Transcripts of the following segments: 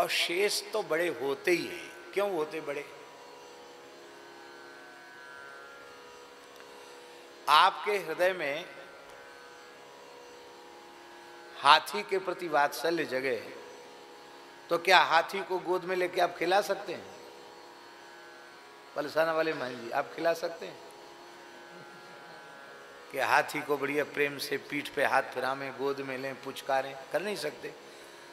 और शेष तो बड़े होते ही हैं। क्यों होते बड़े? आपके हृदय में हाथी के प्रति वात्सल्य जगे तो क्या हाथी को गोद में लेके आप खिला सकते हैं? पलसाना वाले मान जी, आप खिला सकते हैं कि हाथी को बढ़िया प्रेम से पीठ पे हाथ फिरावें, गोद में लें, पुचकारें? कर नहीं सकते।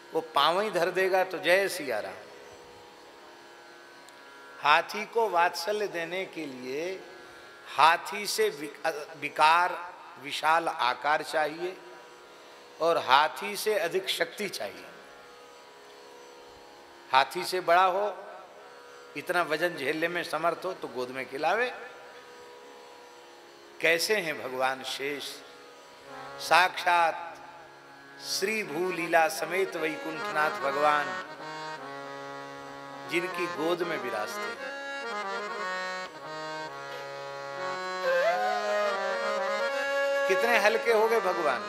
वो पांव ही धर देगा तो जय सिया राम। हाथी को वात्सल्य देने के लिए हाथी से विकार विशाल आकार चाहिए और हाथी से अधिक शक्ति चाहिए। हाथी से बड़ा हो, इतना वजन झेलने में समर्थ हो तो गोद में खिलावे। कैसे हैं भगवान शेष? साक्षात श्री भूलीला समेत वैकुंठनाथ भगवान जिनकी गोद में विराजते हैं। कितने हल्के हो गए भगवान।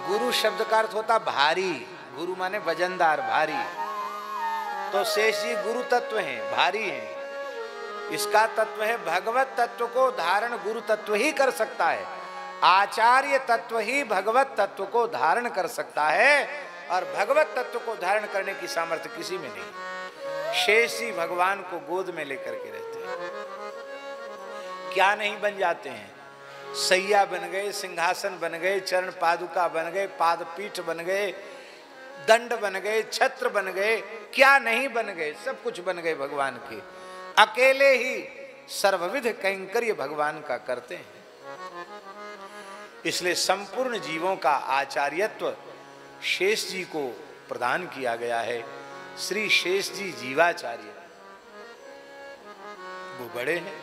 गुरु शब्द का अर्थ होता भारी। गुरु माने वजनदार, भारी। तो शेष जी गुरु तत्व हैं, भारी हैं। इसका तत्व है भगवत तत्व को धारण गुरु तत्व ही कर सकता है। आचार्य तत्व ही भगवत तत्व को धारण कर सकता है और भगवत तत्व को धारण करने की सामर्थ्य किसी में नहीं। शेष जी भगवान को गोद में लेकर के रहते हैं। क्या नहीं बन जाते हैं? सैया बन गए, सिंहासन बन गए, चरण पादुका बन गए, पादपीठ बन गए, दंड बन गए, छत्र बन गए, क्या नहीं बन गए? सब कुछ बन गए भगवान के। अकेले ही सर्वविध कैंकर्य भगवान का करते हैं। इसलिए संपूर्ण जीवों का आचार्यत्व शेष जी को प्रदान किया गया है। श्री शेष जी जीवाचार्य, वो बड़े हैं।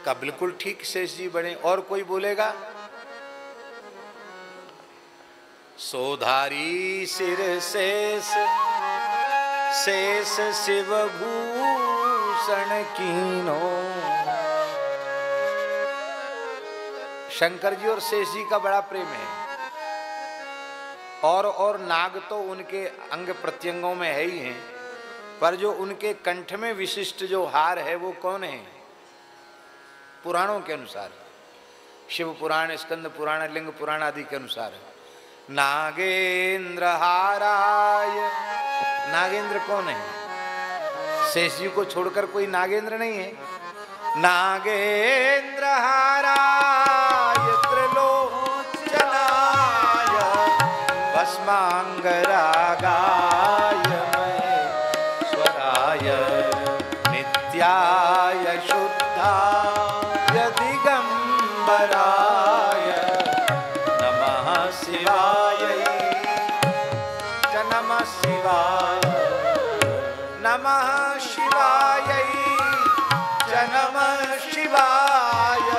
का बिल्कुल ठीक शेष जी बड़े। और कोई बोलेगा सोधारी सिर शेष, शेष शिव भूषण कीनो। शंकर जी और शेष जी का बड़ा प्रेम है। और नाग तो उनके अंग प्रत्यंगों में है ही हैं, पर जो उनके कंठ में विशिष्ट जो हार है वो कौन है? पुराणों के अनुसार, शिव पुराण, स्कंद पुराण, लिंग पुराण आदि के अनुसार नागेंद्र हाराय। नागेंद्र कौन है? शेष जी को छोड़कर कोई नागेंद्र नहीं है। नागेंद्र हाराय त्रिलोचनाय भस्मांगरागाय महेश्वराय नित्याय शुद्धाय दिगंबराय नमः शिवाय। नमः शिवाय, नमः शिवाय, नमः शिवाय,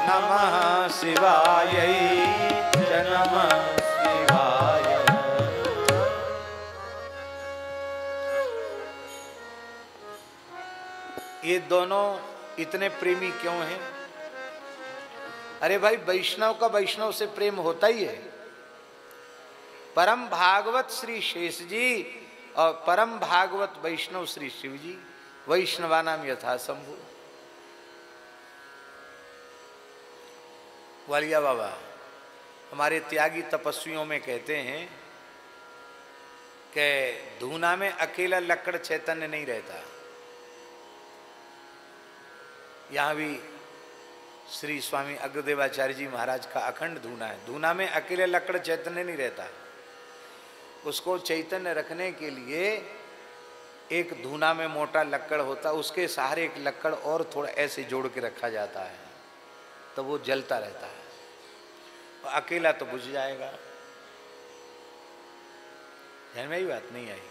नमः शिवाय, नमः शिवाय। ये दोनों इतने प्रेमी क्यों हैं? अरे भाई, वैष्णव का वैष्णव से प्रेम होता ही है। परम भागवत श्री शेष जी और परम भागवत वैष्णव श्री शिव जी, वैष्णवानाम यथा शंभु। वालिया बाबा हमारे त्यागी तपस्वियों में कहते हैं कि धूना में अकेला लक्कड़ चैतन्य नहीं रहता। यहाँ भी श्री स्वामी अग्रदेवाचार्य जी महाराज का अखंड धूना है। धूना में अकेले लक्कड़ चैतन्य नहीं रहता। उसको चैतन्य रखने के लिए एक धूना में मोटा लक्कड़ होता, उसके सहारे एक लक्कड़ और थोड़ा ऐसे जोड़ के रखा जाता है, तो वो जलता रहता है। अकेला तो बुझ जाएगा। ध्यान में ही बात नहीं आई।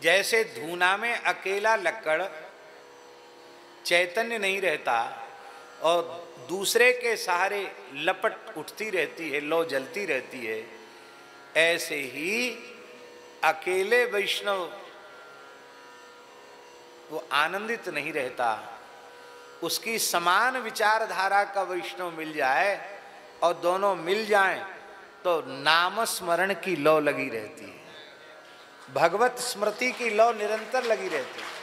जैसे धूना में अकेला लक्कड़ चैतन्य नहीं रहता और दूसरे के सहारे लपट उठती रहती है, लौ जलती रहती है, ऐसे ही अकेले वैष्णव वो आनंदित नहीं रहता। उसकी समान विचारधारा का वैष्णव मिल जाए और दोनों मिल जाएं तो नाम स्मरण की लौ लगी रहती है, भगवत स्मृति की लौ निरंतर लगी रहती है।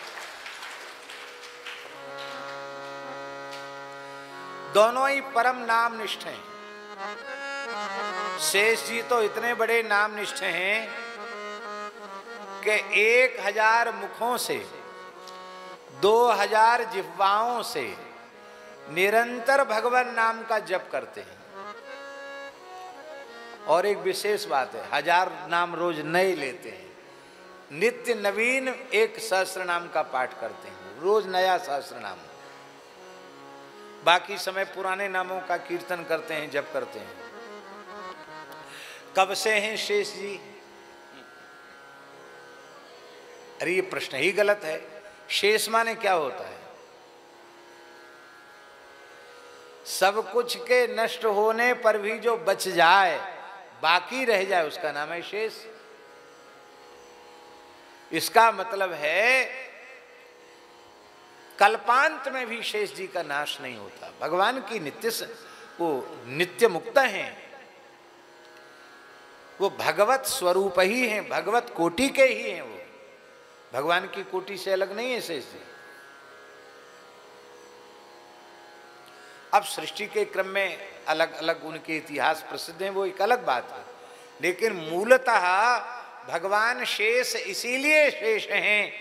दोनों ही परम नाम निष्ठ हैं। शेष जी तो इतने बड़े नाम निष्ठ हैं कि 1000 मुखों से 2000 जिह्वाओं से निरंतर भगवान नाम का जप करते हैं। और एक विशेष बात है, 1000 नाम रोज नए लेते हैं, नित्य नवीन एक सहस्त्र नाम का पाठ करते हैं, रोज नया सहस्त्र नाम। बाकी समय पुराने नामों का कीर्तन करते हैं, जप करते हैं। कब से हैं शेष जी? अरे ये प्रश्न ही गलत है। शेष माने क्या होता है? सब कुछ के नष्ट होने पर भी जो बच जाए, बाकी रह जाए, उसका नाम है शेष। इसका मतलब है कल्पांत में भी शेष जी का नाश नहीं होता। भगवान की वो नित्य मुक्त हैं, वो भगवत स्वरूप ही हैं, भगवत कोटि के ही हैं। वो भगवान की कोटि से अलग नहीं है शेष जी। अब सृष्टि के क्रम में अलग अलग उनके इतिहास प्रसिद्ध हैं, वो एक अलग बात है। लेकिन मूलतः भगवान शेष इसीलिए शेष हैं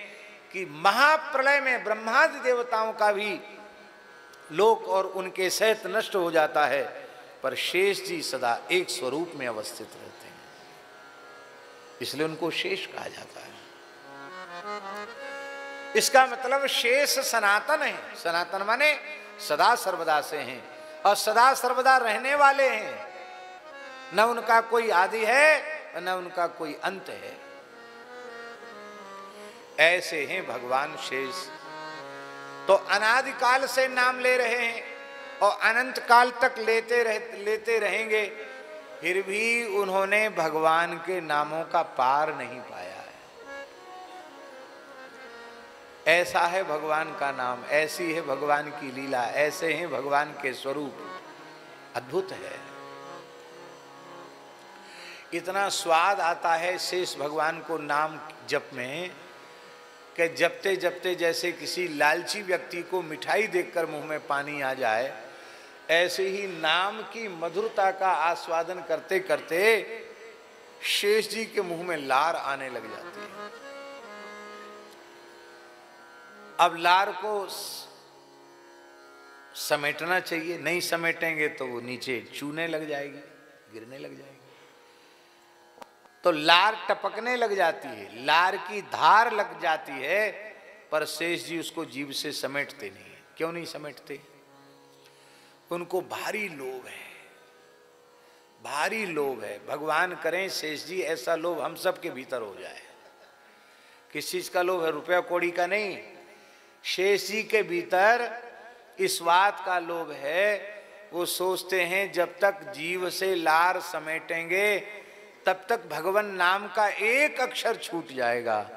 कि महाप्रलय में ब्रह्मादि देवताओं का भी लोक और उनके सहित नष्ट हो जाता है, पर शेष जी सदा एक स्वरूप में अवस्थित रहते हैं, इसलिए उनको शेष कहा जाता है। इसका मतलब शेष सनातन है। सनातन माने सदा सर्वदा से हैं और सदा सर्वदा रहने वाले हैं। न उनका कोई आदि है न उनका कोई अंत है। ऐसे हैं भगवान शेष। तो अनादिकाल से नाम ले रहे हैं और अनंत काल तक लेते रहेंगे, फिर भी उन्होंने भगवान के नामों का पार नहीं पाया है। ऐसा है भगवान का नाम, ऐसी है भगवान की लीला, ऐसे हैं भगवान के स्वरूप। अद्भुत है। इतना स्वाद आता है शेष भगवान को नाम जप में कि जपते जपते जैसे किसी लालची व्यक्ति को मिठाई देखकर मुंह में पानी आ जाए, ऐसे ही नाम की मधुरता का आस्वादन करते करते शेष जी के मुंह में लार आने लग जाती है। अब लार को समेटना चाहिए, नहीं समेटेंगे तो वो नीचे चूने लग जाएगी, गिरने लग जाएगी। तो लार टपकने लग जाती है, लार की धार लग जाती है, पर शेष जी उसको जीभ से समेटते नहीं है। क्यों नहीं समेटते? उनको भारी लोभ है, भारी लोभ है। भगवान करें शेष जी ऐसा लोभ हम सब के भीतर हो जाए। किस चीज का लोभ है? रुपया कौड़ी का नहीं। शेष जी के भीतर इस बात का लोभ है, वो सोचते हैं जब तक जीव से लार समेटेंगे तब तक भगवान नाम का एक अक्षर छूट जाएगा,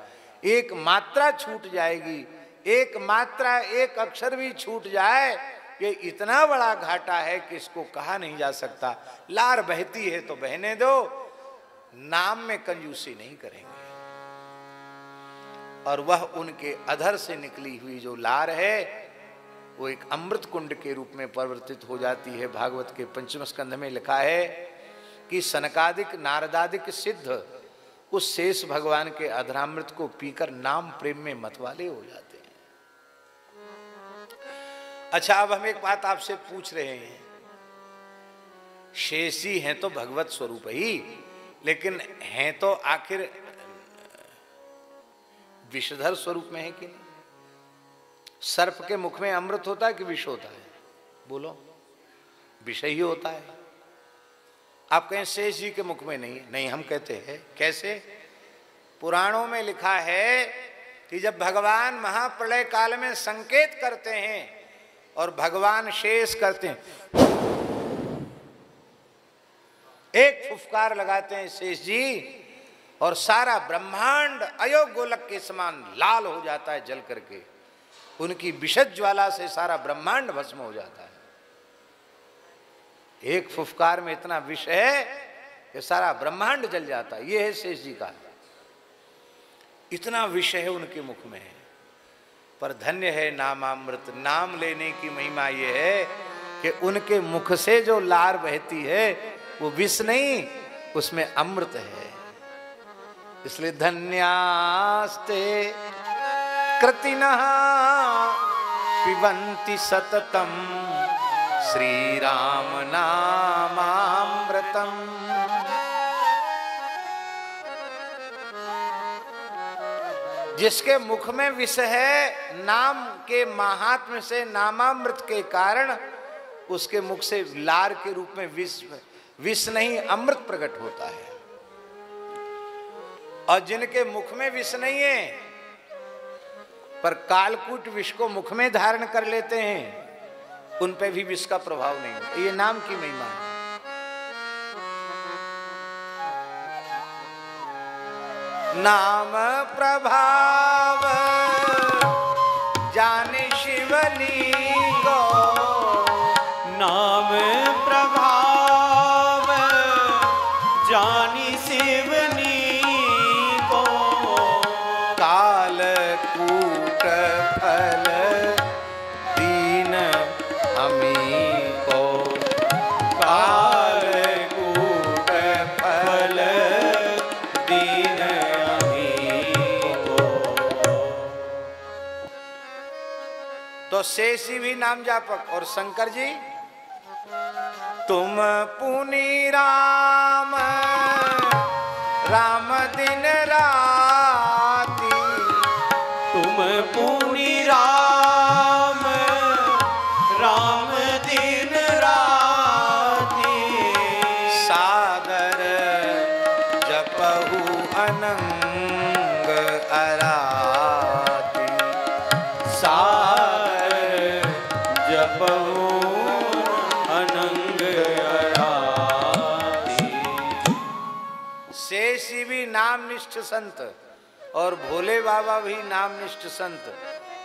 एक मात्रा छूट जाएगी। एक मात्रा एक अक्षर भी छूट जाए, ये इतना बड़ा घाटा है कि इसको कहा नहीं जा सकता। लार बहती है तो बहने दो, नाम में कंजूसी नहीं करेंगे। और वह उनके अधर से निकली हुई जो लार है वो एक अमृत कुंड के रूप में परिवर्तित हो जाती है। भागवत के 5वें स्कंध में लिखा है कि सनकादिक नारदादिक सिद्ध उस शेष भगवान के अधरामृत को पीकर नाम प्रेम में मतवाले हो जाते हैं। अच्छा, अब हम एक बात आपसे पूछ रहे हैं, शेष जी हैं तो भगवत स्वरूप ही, लेकिन हैं तो आखिर विषधर स्वरूप में है कि नहीं? सर्प के मुख में अमृत होता है कि विष होता है? बोलो, विष ही होता है। आप कहें शेष जी के मुख में नहीं? नहीं, हम कहते हैं। कैसे? पुराणों में लिखा है कि जब भगवान महाप्रलय काल में संकेत करते हैं और भगवान शेष करते हैं, एक फुफकार लगाते हैं शेष जी और सारा ब्रह्मांड अयोग गोलक के समान लाल हो जाता है जल करके। उनकी विशद ज्वाला से सारा ब्रह्मांड भस्म हो जाता है। एक फुफकार में इतना विष है कि सारा ब्रह्मांड जल जाता है। ये है शेष जी का, इतना विष है उनके मुख में। पर धन्य है नामामृत, नाम लेने की महिमा ये है कि उनके मुख से जो लार बहती है वो विष नहीं, उसमें अमृत है। इसलिए धन्यास्ते कृतिनः पिबन्ति सततम श्री राम नामामृतम। जिसके मुख में विष है, नाम के महात्म्य से, नामामृत के कारण उसके मुख से लार के रूप में विष नहीं अमृत प्रकट होता है। और जिनके मुख में विष नहीं है पर कालकूट विष को मुख में धारण कर लेते हैं, उन पे भी विष का प्रभाव नहीं होता। ये नाम की महिमा है। नाम प्रभाव जाने शिवनी को, नाम प्रभाव जानी शिवनी को, कालकूट फल दीन हमी को, कालकूट फल दीन हमी को। तो शेषी भी नाम जापक। और शंकर जी, तुम पुनि राम राम दिन राती, तुम पुनि राम राम दिन राती, सादर जपहु अनंग अराती, सादर जपहु अनंग अराती। शेषी भी नामनिष्ठ संत और भोले बाबा भी नामनिष्ठ संत,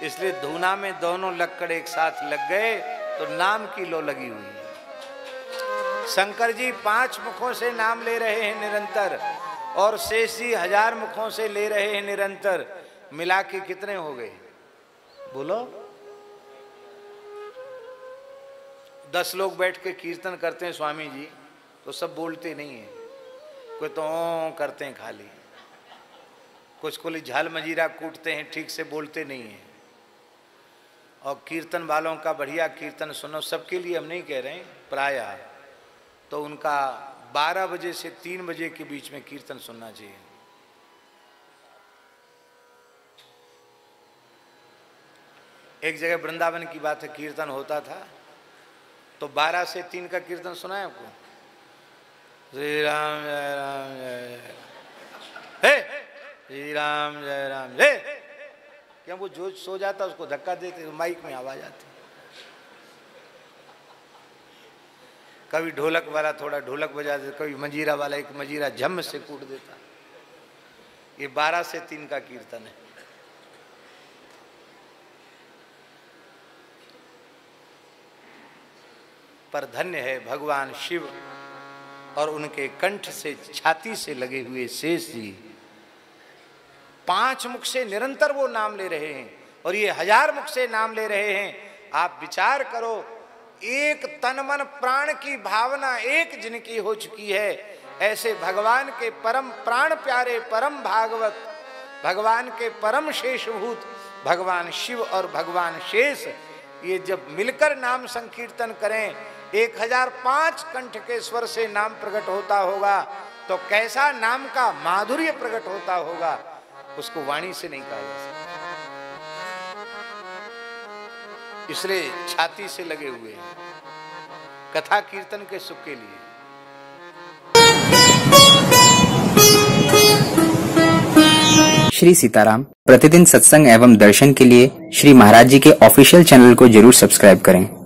इसलिए धूना में दोनों लक्कड़ एक साथ लग गए तो नाम की लो लगी हुई है। शंकर जी 5 मुखों से नाम ले रहे हैं निरंतर, और शेष जी 1000 मुखों से ले रहे हैं निरंतर। मिला के कितने हो गए बोलो? 10 लोग बैठ के कीर्तन करते हैं स्वामी जी, तो सब बोलते नहीं है, कोई तो करते हैं खाली, कुछ कोई झाल मजीरा कूटते हैं, ठीक से बोलते नहीं हैं। और कीर्तन वालों का बढ़िया कीर्तन सुनो, सबके लिए हम नहीं कह रहे हैं, प्रायः तो उनका 12 बजे से 3 बजे के बीच में कीर्तन सुनना चाहिए। एक जगह वृंदावन की बात है, कीर्तन होता था तो 12 से 3 का कीर्तन सुना है आपको? श्री राम जय राम जय हे, श्री राम जय राम जय। क्या वो जो सो जाता उसको धक्का देते, माइक में आवाज आती। कभी ढोलक वाला थोड़ा ढोलक बजा देता, कभी मंजीरा वाला एक मंजीरा झम से कूट देता। ये 12 से 3 का कीर्तन है। पर धन्य है भगवान शिव और उनके कंठ से, छाती से लगे हुए शेष जी। 5 मुख से निरंतर वो नाम ले रहे हैं और ये 1000 मुख से नाम ले रहे हैं। आप विचार करो, एक तन मन प्राण की भावना एक जिनकी हो चुकी है, ऐसे भगवान के परम प्राण प्यारे परम भागवत, भगवान के परम शेषभूत भगवान शिव और भगवान शेष, ये जब मिलकर नाम संकीर्तन करें, 1005 कंठ के स्वर से नाम प्रकट होता होगा तो कैसा नाम का माधुर्य प्रकट होता होगा, उसको वाणी से नहीं कहा जा सकता। इसलिए छाती से लगे हुए हैं कथा कीर्तन के सुख के लिए। श्री सीताराम प्रतिदिन सत्संग एवं दर्शन के लिए श्री महाराज जी के ऑफिशियल चैनल को जरूर सब्सक्राइब करें।